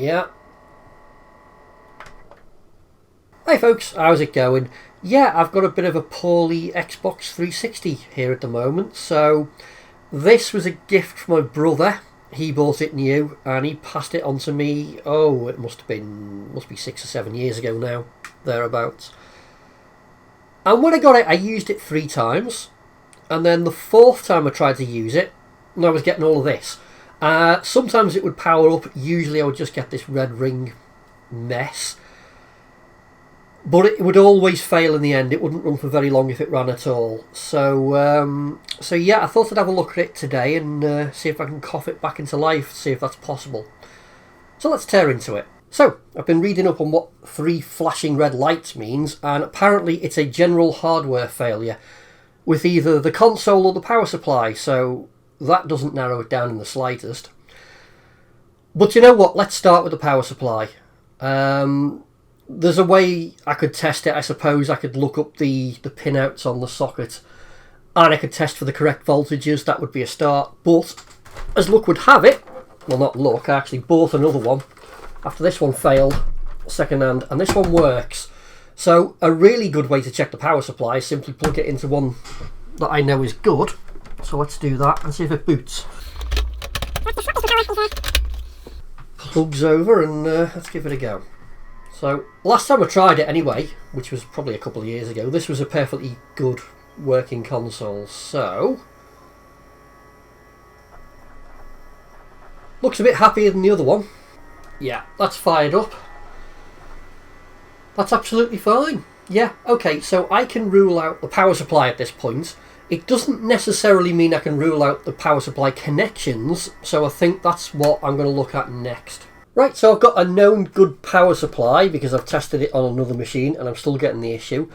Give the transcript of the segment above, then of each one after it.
Yeah. Hey folks, how's it going? Yeah, I've got a bit of a poorly Xbox 360 here at the moment, so this was a gift from my brother. He bought it new and he passed it on to me, it must be 6 or 7 years ago now, thereabouts. And when I got it, I used it 3 times, and then the 4th time I tried to use it, and I was getting all of this. Sometimes it would power up, usually I would just get this red ring mess. But it would always fail in the end. It wouldn't run for very long if it ran at all. So yeah, I thought I'd have a look at it today and see if I can cough it back into life, see if that's possible. So let's tear into it. So, I've been reading up on what 3 flashing red lights means, and apparently it's a general hardware failure with either the console or the power supply, so that doesn't narrow it down in the slightest. But you know what, let's start with the power supply. There's a way I could test it, I suppose. I could look up the pinouts on the socket and I could test for the correct voltages. That would be a start. But as luck would have it, well, not luck, I actually bought another one after this one failed second hand, and this one works. So a really good way to check the power supply is simply plug it into one that I know is good. So let's do that and see if it boots. Plugs over and let's give it a go. So, last time I tried it anyway, which was probably a couple of years ago, this was a perfectly good working console, so... looks a bit happier than the other one. Yeah, that's fired up. That's absolutely fine. Yeah, okay, so I can rule out the power supply at this point. It doesn't necessarily mean I can rule out the power supply connections, so I think that's what I'm going to look at next. Right, so I've got a known good power supply because I've tested it on another machine and I'm still getting the issue.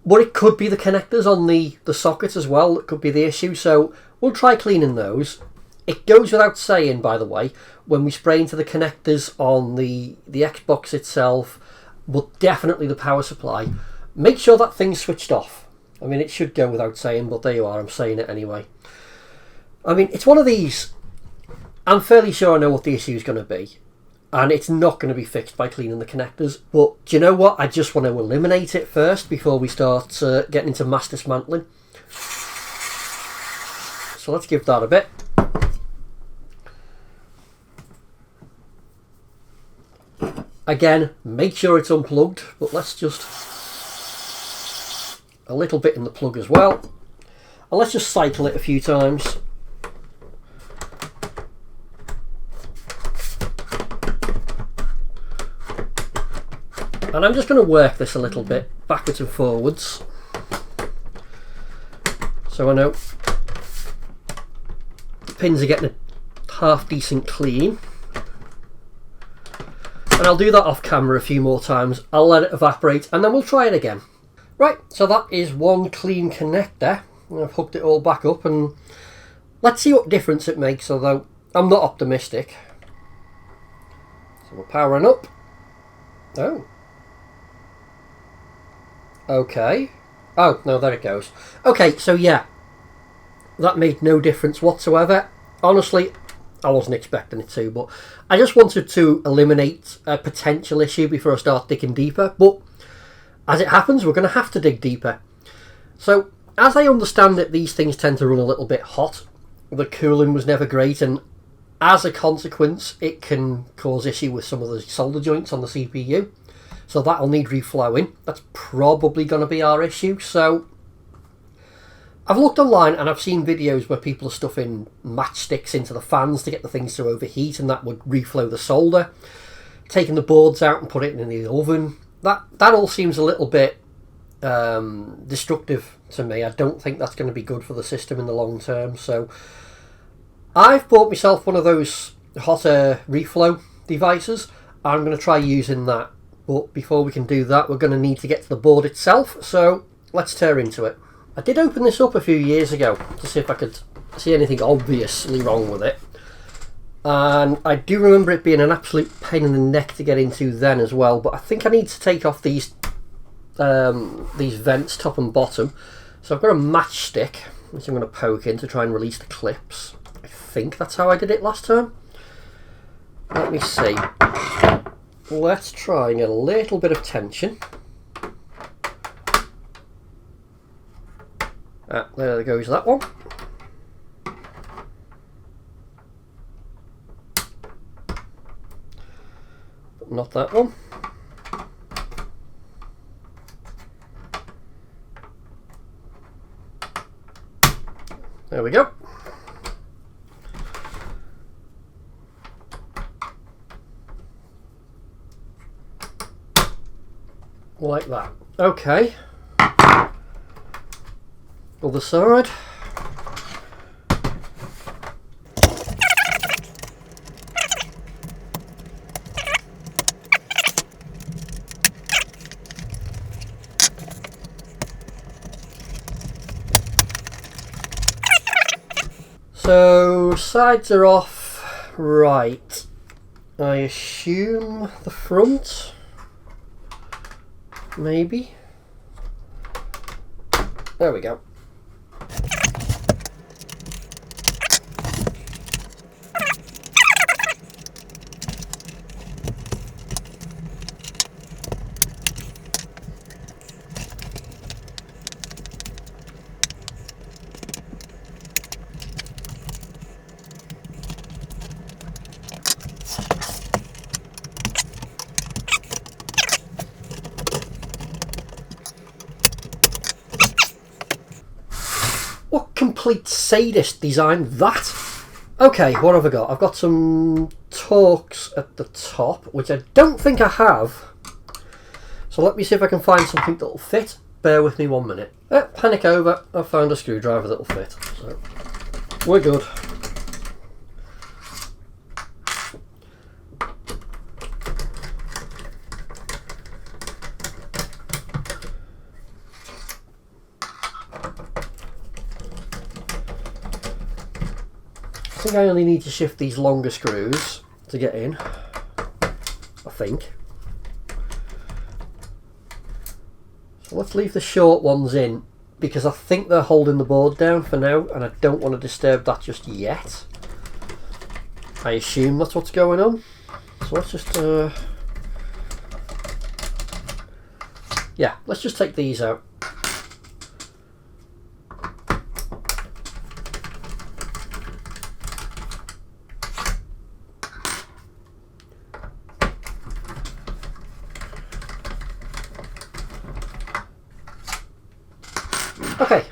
But it could be the connectors on the socket as well that could be the issue, so we'll try cleaning those. It goes without saying, by the way, when we spray into the connectors on the Xbox itself, but definitely the power supply, make sure that thing's switched off. I mean, it should go without saying, but there you are, I'm saying it anyway. I mean, it's one of these, I'm fairly sure I know what the issue is going to be. And it's not going to be fixed by cleaning the connectors. But do you know what? I just want to eliminate it first before we start getting into mass dismantling. So let's give that a bit. Again, make sure it's unplugged. But let's just... a little bit in the plug as well. And let's just cycle it a few times. And I'm just going to work this a little bit backwards and forwards, so I know the pins are getting a half decent clean. And I'll do that off camera a few more times. I'll let it evaporate and then we'll try it again. Right, so that is one clean connector. I've hooked it all back up and let's see what difference it makes, although I'm not optimistic. So we're powering up. Oh. Okay. Oh, no, there it goes. Okay, so yeah. That made no difference whatsoever. Honestly, I wasn't expecting it to, but I just wanted to eliminate a potential issue before I start digging deeper. But as it happens, we're going to have to dig deeper. So, as I understand it, these things tend to run a little bit hot. The cooling was never great, and as a consequence, it can cause issue with some of the solder joints on the CPU. So that'll need reflowing. That's probably going to be our issue. So I've looked online and I've seen videos where people are stuffing matchsticks into the fans to get the things to overheat, and that would reflow the solder. Taking the boards out and put it in the oven. That all seems a little bit destructive to me. I don't think that's going to be good for the system in the long term. So I've bought myself one of those hot air reflow devices. I'm going to try using that. But before we can do that, we're going to need to get to the board itself, so let's tear into it. I did open this up a few years ago to see if I could see anything obviously wrong with it. And I do remember it being an absolute pain in the neck to get into then as well, but I think I need to take off these vents top and bottom. So I've got a matchstick, which I'm going to poke in to try and release the clips. I think that's how I did it last time. Let me see. Let's try and get a little bit of tension. Ah, there goes that one. But not that one. There we go. Like that. Okay. Other side. So sides are off. Right. I assume the front. Maybe. There we go. What complete sadist designed that? Okay, what have I got? I've got some Torx at the top, which I don't think I have. So let me see if I can find something that'll fit. Bear with me 1 minute. Panic over, I've found a screwdriver that'll fit. So we're good. I think I only need to shift these longer screws to get in, I think. So let's leave the short ones in because I think they're holding the board down for now and I don't want to disturb that just yet. I assume that's what's going on. So let's just yeah, let's just take these out. Okay,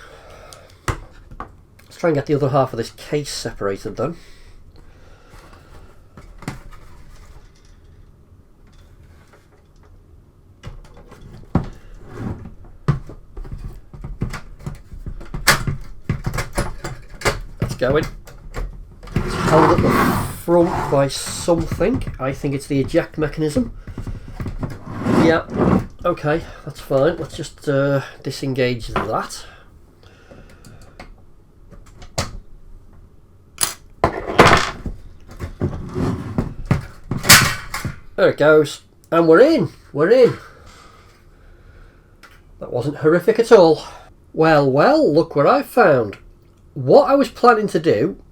let's try and get the other half of this case separated then. Let's go in. It's held at the front by something. I think it's the eject mechanism. Yeah, okay, that's fine. Let's just disengage that. There it goes. And we're in. We're in. That wasn't horrific at all. Well, well, look what I've found. What I was planning to do,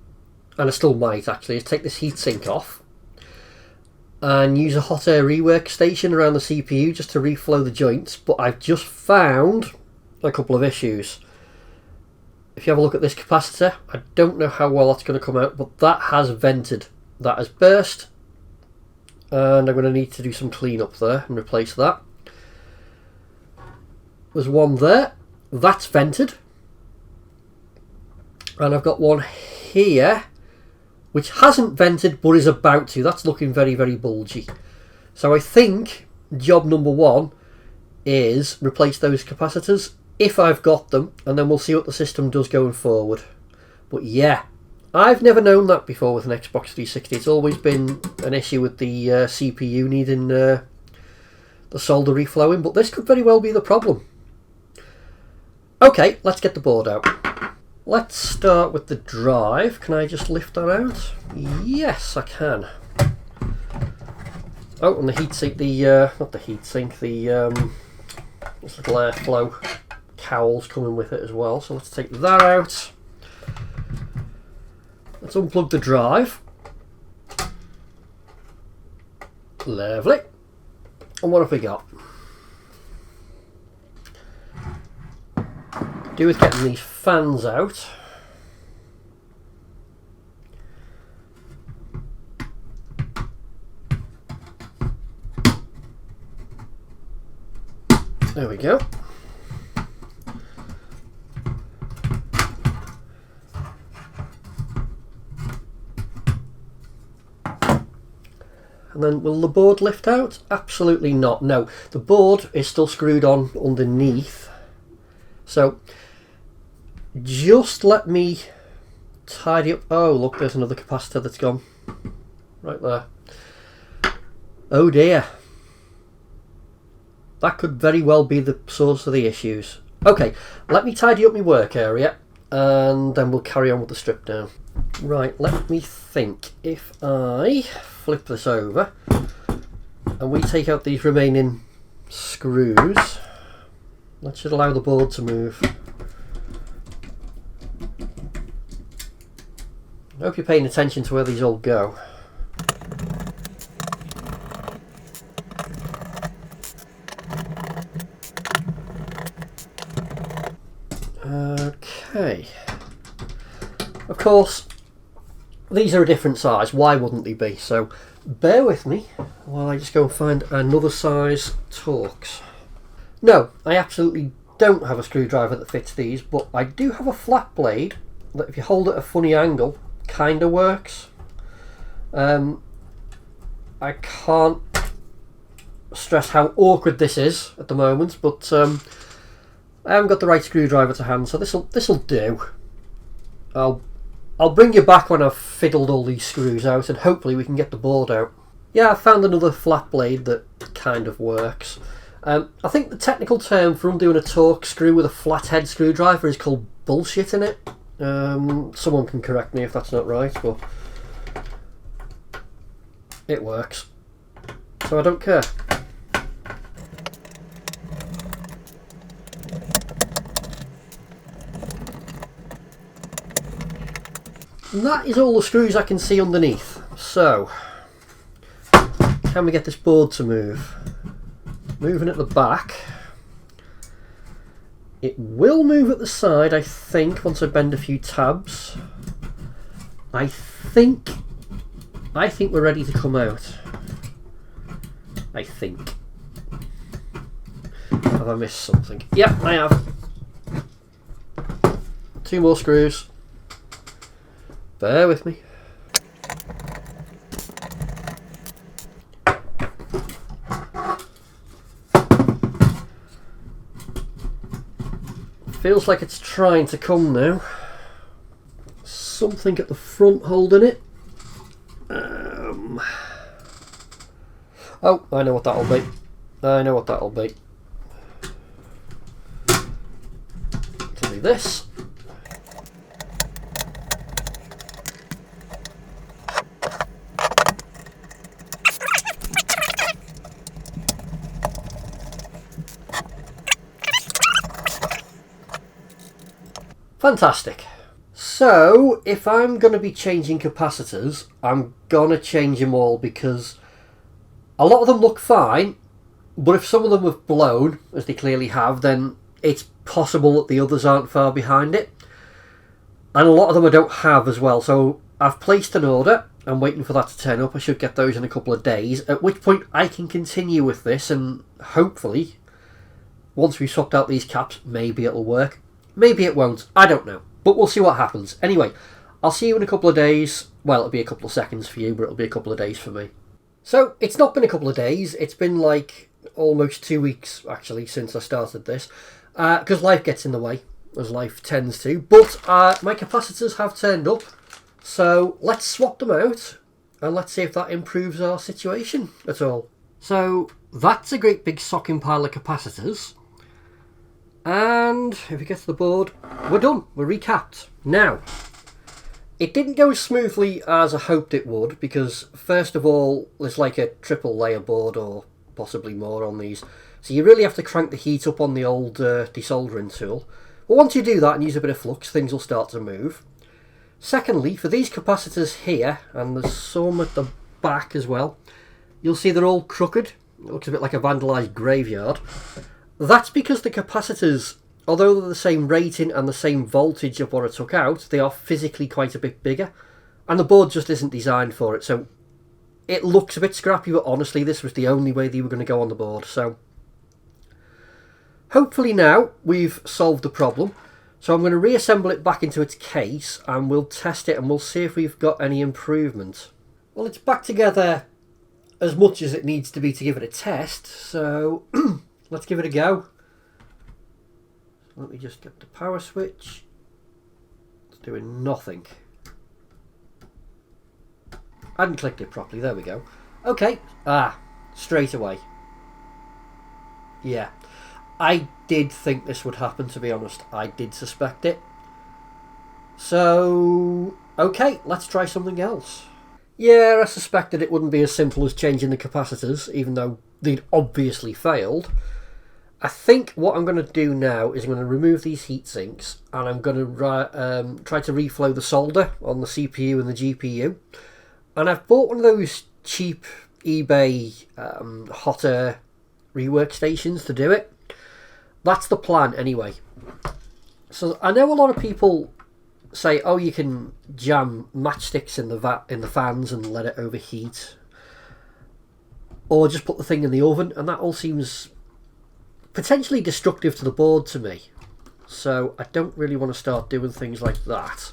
and I still might actually, is take this heatsink off and use a hot air rework station around the CPU just to reflow the joints, but I've just found a couple of issues. If you have a look at this capacitor, I don't know how well that's going to come out, but that has vented. That has burst. And I'm going to need to do some cleanup there and replace that. There's one there. That's vented. And I've got one here which hasn't vented but is about to. That's looking very, very bulgy. So I think job number one is replace those capacitors if I've got them, and then we'll see what the system does going forward. But yeah, I've never known that before with an Xbox 360. It's always been an issue with the CPU needing the solder reflowing, but this could very well be the problem. Okay, let's get the board out. Let's start with the drive. Can I just lift that out? Yes, I can. Oh, and the heatsink, not the heatsink, this little airflow cowl's coming with it as well. So let's take that out. Let's unplug the drive. Lovely. And what have we got? Do with getting these fans out. There we go. And then will the board lift out? Absolutely not. No, the board is still screwed on underneath. So just let me tidy up. Oh, look, there's another capacitor that's gone. Right there. Oh dear. That could very well be the source of the issues. Okay, let me tidy up my work area and then we'll carry on with the strip down. Right, let me think. If I flip this over and we take out these remaining screws, that should allow the board to move. I hope you're paying attention to where these all go. Okay. Of course, these are a different size. Why wouldn't they be? So bear with me while I just go and find another size Torx. No, I absolutely don't have a screwdriver that fits these, but I do have a flat blade that if you hold it at a funny angle, kind of works. I can't stress how awkward this is at the moment, but I haven't got the right screwdriver to hand, so this'll do. I'll bring you back when I've fiddled all these screws out, and hopefully we can get the board out. Yeah, I found another flat blade that kind of works. I think the technical term for undoing a Torx screw with a flathead screwdriver is called bullshit in it. Someone can correct me if that's not right, but it works. So I don't care. And that is all the screws I can see underneath. So, can we get this board to move? Moving at the back. It will move at the side, I think, once I bend a few tabs. I think we're ready to come out. I think. Have I missed something? Yep, I have. 2 more screws. Bear with me. Feels like it's trying to come now. Something at the front holding it. Oh, I know what that'll be. I know what that'll be. It'll be this. Fantastic. So, if I'm going to be changing capacitors, I'm going to change them all because a lot of them look fine, but if some of them have blown, as they clearly have, then it's possible that the others aren't far behind it. And a lot of them I don't have as well, so I've placed an order. I'm waiting for that to turn up. I should get those in a couple of days, at which point I can continue with this, and hopefully, once we've swapped out these caps, maybe it'll work. Maybe it won't, I don't know, but we'll see what happens. Anyway, I'll see you in a couple of days. Well, it'll be a couple of seconds for you, but it'll be a couple of days for me. So, it's not been a couple of days, it's been like almost 2 weeks, actually, since I started this, because life gets in the way, as life tends to, but my capacitors have turned up, so let's swap them out, and let's see if that improves our situation at all. So, that's a great big socking pile of capacitors. And if we get to the board, we're done. We're recapped. Now, it didn't go as smoothly as I hoped it would because, first of all, there's like a triple layer board or possibly more on these. So you really have to crank the heat up on the old desoldering tool. But once you do that and use a bit of flux, things will start to move. Secondly, for these capacitors here, and there's some at the back as well, you'll see they're all crooked. It looks a bit like a vandalised graveyard. That's because the capacitors, although they're the same rating and the same voltage of what I took out, they are physically quite a bit bigger. And the board just isn't designed for it, so it looks a bit scrappy, but honestly this was the only way they were going to go on the board. So hopefully now we've solved the problem. So I'm going to reassemble it back into its case and we'll test it and we'll see if we've got any improvement. Well, it's back together as much as it needs to be to give it a test, so let's give it a go. Let me just get the power switch. It's doing nothing. I hadn't clicked it properly, there we go. Okay, straight away. Yeah, I did think this would happen, to be honest. I did suspect it. So, okay, let's try something else. Yeah, I suspected it wouldn't be as simple as changing the capacitors, even though they'd obviously failed. I think what I'm going to do now is I'm going to remove these heat sinks and I'm going to try to reflow the solder on the CPU and the GPU. And I've bought one of those cheap eBay hot air rework stations to do it. That's the plan anyway. So I know a lot of people say, oh, you can jam matchsticks in the fans and let it overheat, or just put the thing in the oven, and that all seems potentially destructive to the board to me. So I don't really want to start doing things like that.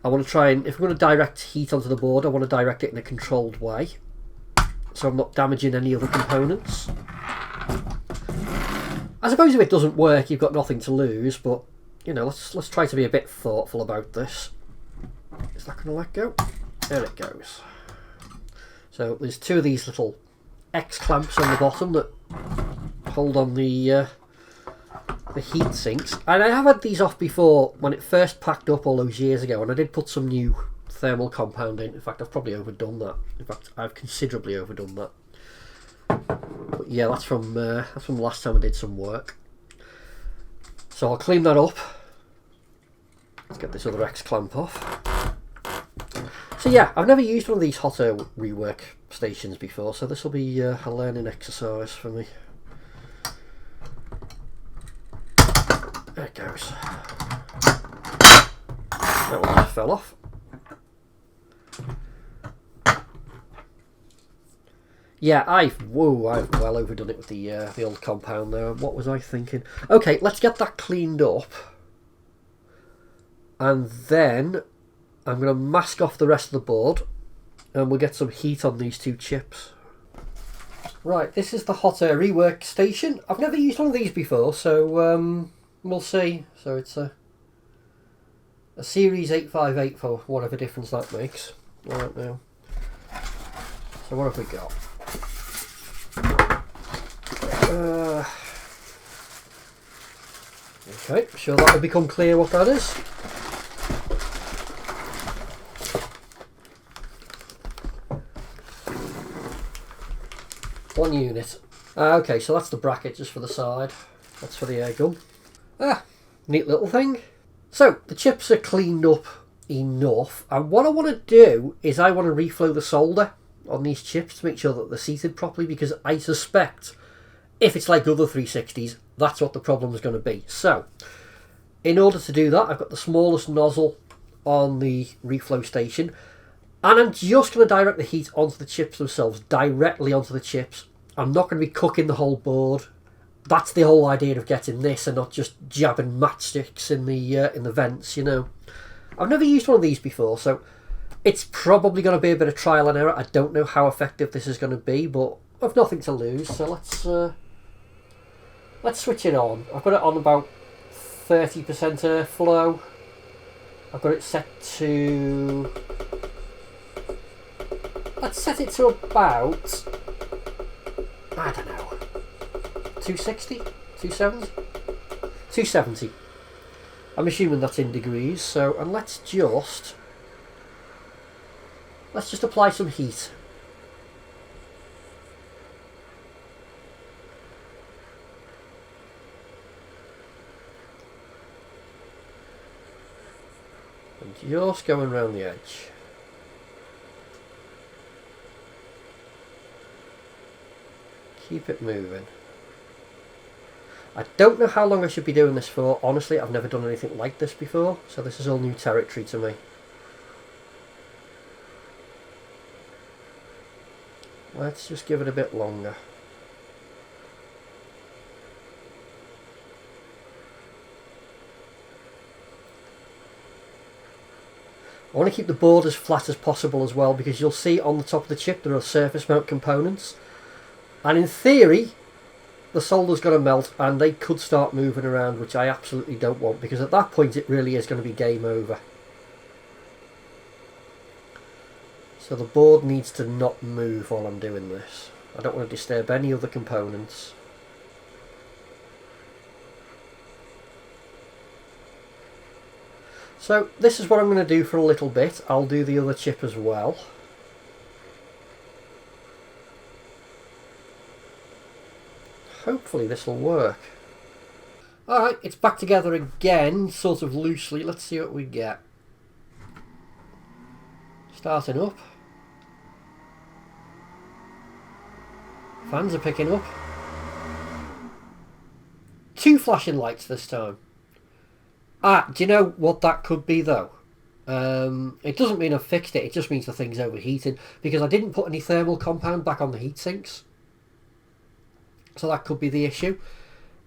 I want to try and, if I'm going to direct heat onto the board, I want to direct it in a controlled way, so I'm not damaging any other components. I suppose if it doesn't work, you've got nothing to lose, but you know, let's try to be a bit thoughtful about this. Is that going to let go? There it goes. So there's two of these little X clamps on the bottom that hold on the heat sinks, and I have had these off before when it first packed up all those years ago, and I did put some new thermal compound in. In fact, I've probably overdone that. In fact, I've considerably overdone that. But yeah, that's from the last time I did some work. So I'll clean that up. Let's get this other X clamp off. So yeah, I've never used one of these hot air rework stations before, so this will be a learning exercise for me. There it goes. That one just fell off. Yeah, I've well overdone it with the old compound there. What was I thinking? Okay, let's get that cleaned up, and then I'm going to mask off the rest of the board, and we'll get some heat on these two chips. Right, this is the hot air rework station. I've never used one of these before, so we'll see. So it's a Series 858 for whatever difference that makes. Right now. So what have we got? Okay, sure that will become clear what that is. One unit. Okay, so that's the bracket just for the side. That's for the air gun. Neat little thing. So the chips are cleaned up enough, and what I want to do is I want to reflow the solder on these chips to make sure that they're seated properly, because I suspect if it's like other 360s, that's what the problem is going to be. So in order to do that, I've got the smallest nozzle on the reflow station, and I'm just going to direct the heat onto the chips themselves, directly onto the chips. I'm not going to be cooking the whole board. That's the whole idea of getting this, and not just jabbing matchsticks in the vents, you know. I've never used one of these before, so it's probably going to be a bit of trial and error. I don't know how effective this is going to be, but I've nothing to lose, so let's switch it on. I've got it on about 30% airflow. I've got it set to... let's set it to about... I don't know... 260? 270? 270. I'm assuming that's in degrees, so... and let's just apply some heat. And just going around the edge. Keep it moving. I don't know how long I should be doing this for. Honestly, I've never done anything like this before, so this is all new territory to me. Let's just give it a bit longer. I want to keep the board as flat as possible as well, because you'll see on the top of the chip there are surface mount components, and in theory the solder's going to melt and they could start moving around, which I absolutely don't want, because at that point it really is going to be game over. So the board needs to not move while I'm doing this. I don't want to disturb any other components. So this is what I'm going to do for a little bit. I'll do the other chip as well. Hopefully this will work. Alright, it's back together again, sort of loosely. Let's see what we get. Starting up. Fans are picking up. 2 flashing lights this time. Ah, do you know what that could be though? It doesn't mean I've fixed it, it just means the thing's overheating, because I didn't put any thermal compound back on the heat sinks. So that could be the issue.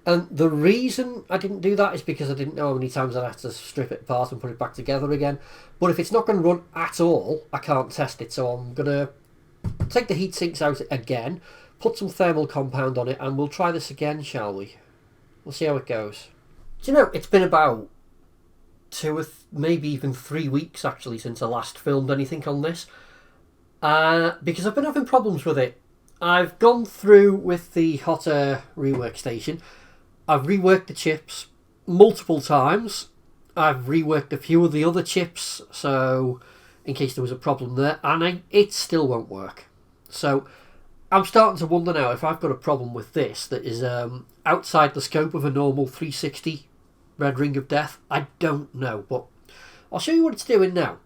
And the reason I didn't do that is because I didn't know how many times I'd have to strip it apart and put it back together again. But if it's not going to run at all, I can't test it. So I'm going to take the heat sinks out again, put some thermal compound on it, and we'll try this again, shall we? We'll see how it goes. Do you know, it's been about 2 or maybe even 3 weeks actually since I last filmed anything on this. Because I've been having problems with it. I've gone through with the hot air rework station. I've reworked the chips multiple times. I've reworked a few of the other chips, so in case there was a problem there, and it still won't work. So I'm starting to wonder now if I've got a problem with this that is outside the scope of a normal 360 Red Ring of Death. I don't know, but I'll show you what it's doing now.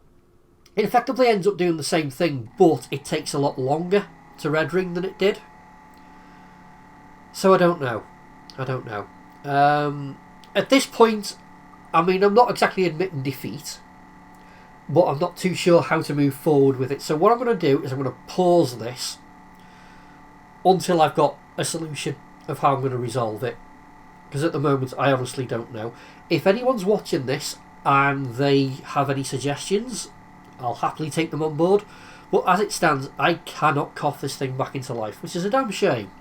It effectively ends up doing the same thing, but it takes a lot longer to red ring than it did. So I don't know. At this point, I mean, I'm not exactly admitting defeat, but I'm not too sure how to move forward with it. So what I'm going to do is I'm going to pause this until I've got a solution of how I'm going to resolve it, because at the moment I honestly don't know. If anyone's watching this and they have any suggestions, I'll happily take them on board. But as it stands, I cannot cough this thing back into life, which is a damn shame.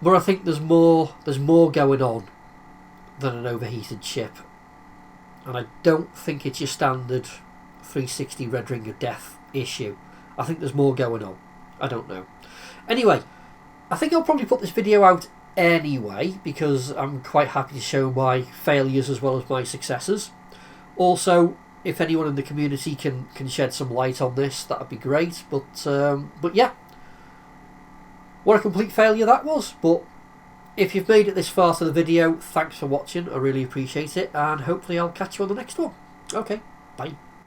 But I think there's more going on than an overheated chip. And I don't think it's your standard 360 Red Ring of Death issue. I think there's more going on. I don't know. Anyway, I think I'll probably put this video out anyway, because I'm quite happy to show my failures as well as my successes. Also, if anyone in the community can shed some light on this, that would be great. But yeah, what a complete failure that was. But if you've made it this far to the video, thanks for watching. I really appreciate it, and hopefully I'll catch you on the next one. Okay, bye.